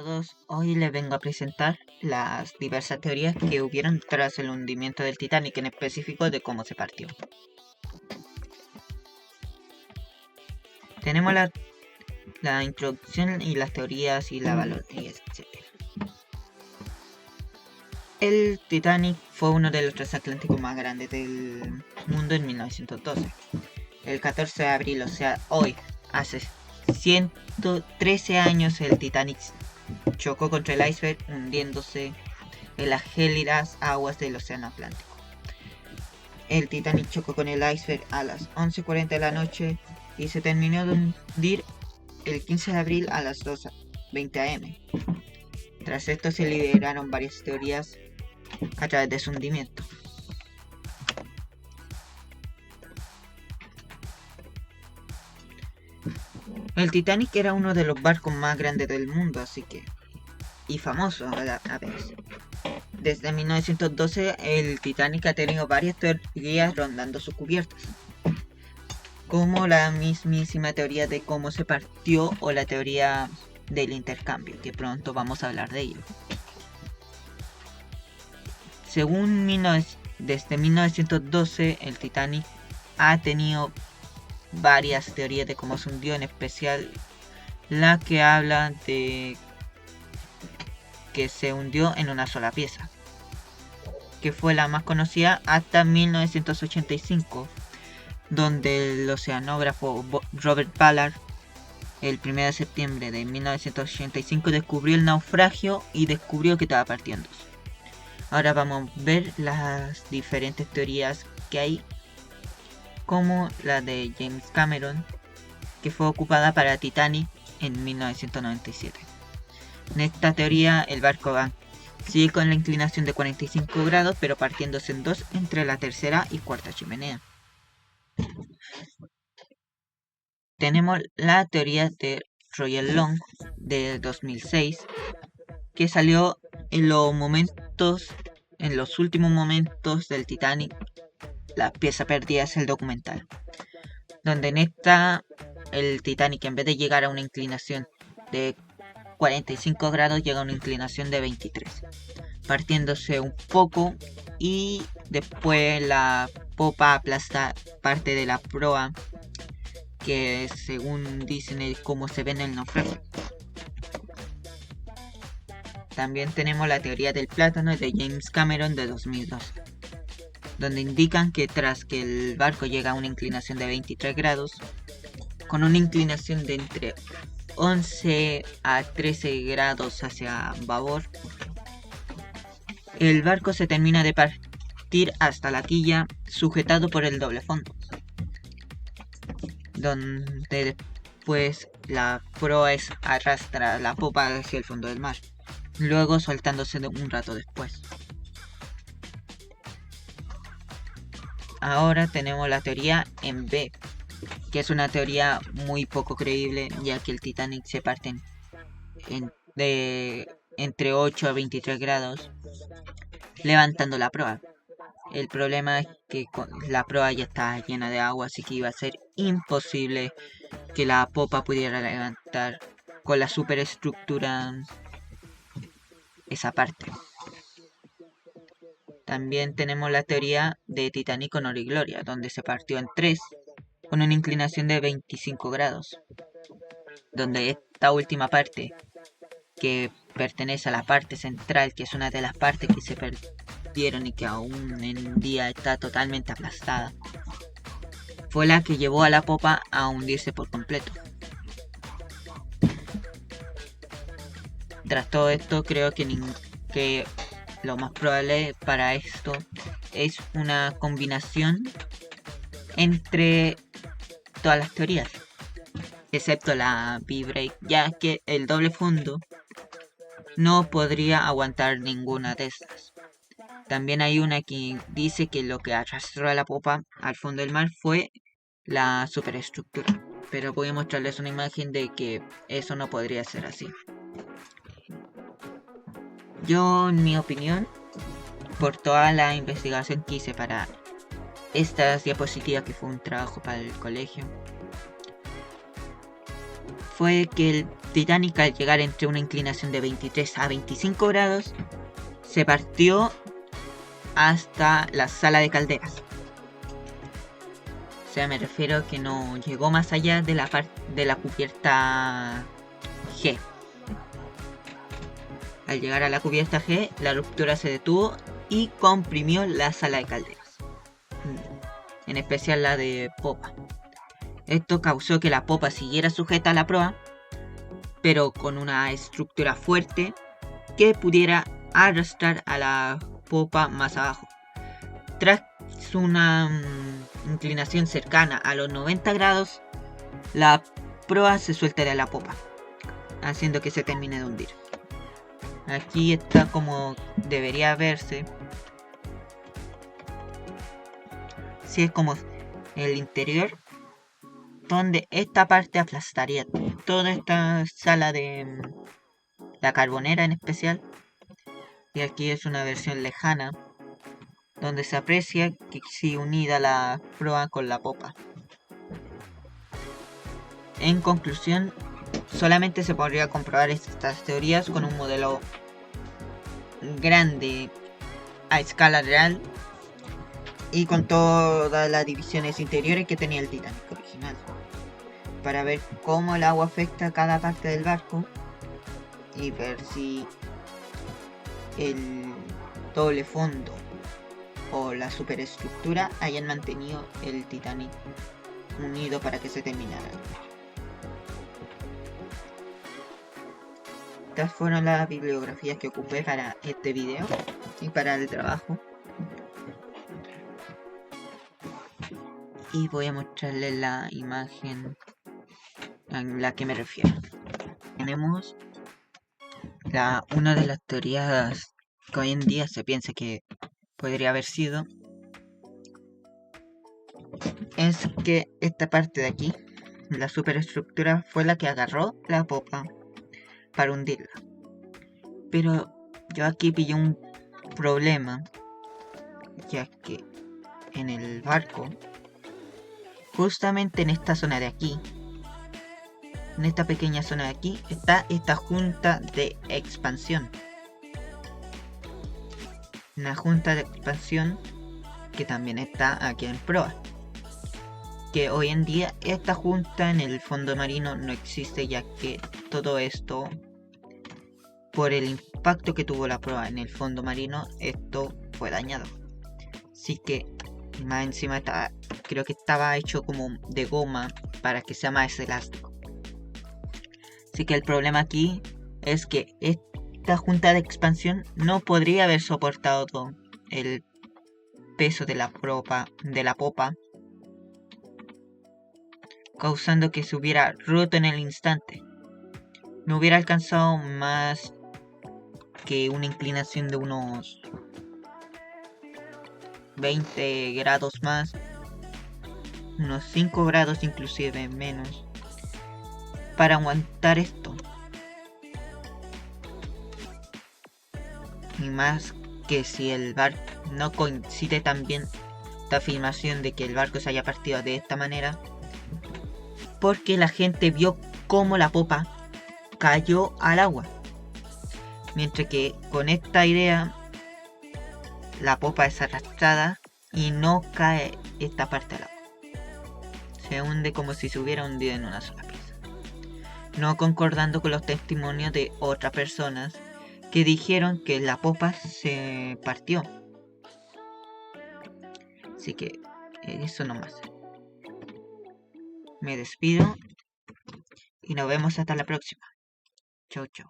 todos, hoy les vengo a presentar las diversas teorías que hubieron tras el hundimiento del Titanic, en específico de cómo se partió. Tenemos la introducción y las teorías y la validez, etc. El Titanic fue uno de los transatlánticos más grandes del mundo en 1912. El 14 de abril, o sea, hoy, hace 113 años, el Titanic chocó contra el iceberg, hundiéndose en las gélidas aguas del océano Atlántico. El Titanic chocó con el iceberg a las 11:40 de la noche y se terminó de hundir el 15 de abril a las 2:20 am. Tras esto se liberaron varias teorías a través de su hundimiento. El Titanic era uno de los barcos más grandes del mundo, y famoso a la vez. Desde 1912 el Titanic ha tenido varias teorías rondando sus cubiertas, como la mismísima teoría de cómo se partió o la teoría del intercambio, que pronto vamos a hablar de ello. Desde 1912 el Titanic ha tenido varias teorías de cómo se hundió, en especial la que habla de que se hundió en una sola pieza, que fue la más conocida hasta 1985, donde el oceanógrafo Robert Ballard, el 1 de septiembre de 1985, descubrió el naufragio y descubrió que estaba partiendo. Ahora vamos a ver las diferentes teorías que hay, como la de James Cameron, que fue ocupada para Titanic en 1997. En esta teoría el barco sigue con la inclinación de 45 grados, pero partiéndose en dos entre la tercera y cuarta chimenea. Tenemos la teoría de Roger Long de 2006, que salió en los últimos momentos del Titanic. La pieza perdida es el documental, donde en esta el Titanic, en vez de llegar a una inclinación de 45 grados, llega a una inclinación de 23, partiéndose un poco, y después la popa aplasta parte de la proa, que según dicen es como se ve en el naufragio. También tenemos la teoría del plátano de James Cameron de 2002, donde indican que tras que el barco llega a una inclinación de 23 grados, con una inclinación de entre 11 a 13 grados hacia babor, el barco se termina de partir hasta la quilla, sujetado por el doble fondo, donde después la proa arrastra la popa hacia el fondo del mar, luego soltándose un rato después. Ahora tenemos la teoría en B, que es una teoría muy poco creíble, ya que el Titanic se parte entre 8 a 23 grados, levantando la proa. El problema es que la proa ya está llena de agua, así que iba a ser imposible que la popa pudiera levantar con la superestructura esa parte. También tenemos la teoría de Titanic Honor y Gloria, donde se partió en 3 con una inclinación de 25 grados, donde esta última parte, que pertenece a la parte central, que es una de las partes que se perdieron y que aún en día está totalmente aplastada, fue la que llevó a la popa a hundirse por completo. Tras todo esto, creo que lo más probable para esto es una combinación entre todas las teorías, excepto la V-Break, ya que el doble fondo no podría aguantar ninguna de estas. También hay una que dice que lo que arrastró a la popa al fondo del mar fue la superestructura, pero voy a mostrarles una imagen de que eso no podría ser así. Yo, en mi opinión, por toda la investigación que hice para estas diapositivas, que fue un trabajo para el colegio, fue que el Titanic, al llegar entre una inclinación de 23 a 25 grados, se partió hasta la sala de calderas. O sea, me refiero a que no llegó más allá de la cubierta G. Al llegar a la cubierta G, la ruptura se detuvo y comprimió la sala de calderas, en especial la de popa. Esto causó que la popa siguiera sujeta a la proa, pero con una estructura fuerte que pudiera arrastrar a la popa más abajo. Tras una inclinación cercana a los 90 grados, la proa se suelta de la popa, haciendo que se termine de hundir. Aquí está como debería verse. Si es como el interior, donde esta parte aplastaría toda esta sala de la Carbonera en especial. Y aquí es una versión lejana, donde se aprecia que si unida la proa con la popa. En conclusión, solamente se podría comprobar estas teorías con un modelo grande a escala real y con todas las divisiones interiores que tenía el Titanic original, para ver cómo el agua afecta a cada parte del barco y ver si el doble fondo o la superestructura hayan mantenido el Titanic unido para que se terminara. Estas fueron las bibliografías que ocupé para este video y para el trabajo. Y voy a mostrarles la imagen a la que me refiero. Tenemos una de las teorías que hoy en día se piensa que podría haber sido, es que esta parte de aquí, la superestructura, fue la que agarró la popa para hundirla. Pero yo aquí pillé un problema, ya que en el barco, justamente en esta zona de aquí, en esta pequeña zona de aquí, está esta junta de expansión. Una junta de expansión que también está aquí en proa. Que hoy en día esta junta en el fondo marino no existe, ya que todo esto, por el impacto que tuvo la proa en el fondo marino, esto fue dañado. Así que más encima creo que estaba hecho como de goma para que sea más elástico. Así que el problema aquí es que esta junta de expansión no podría haber soportado todo el peso de la popa, causando que se hubiera roto en el instante. No hubiera alcanzado más que una inclinación de unos 20 grados más, unos 5 grados inclusive menos, para aguantar esto. Y más que si el barco no coincide también esta afirmación de que el barco se haya partido de esta manera, porque la gente vio cómo la popa cayó al agua, mientras que con esta idea la popa es arrastrada y no cae esta parte al agua, se hunde como si se hubiera hundido en una sola pieza, no concordando con los testimonios de otras personas que dijeron que la popa se partió. Así que eso nomás. Me despido y nos vemos hasta la próxima. Chau, chau.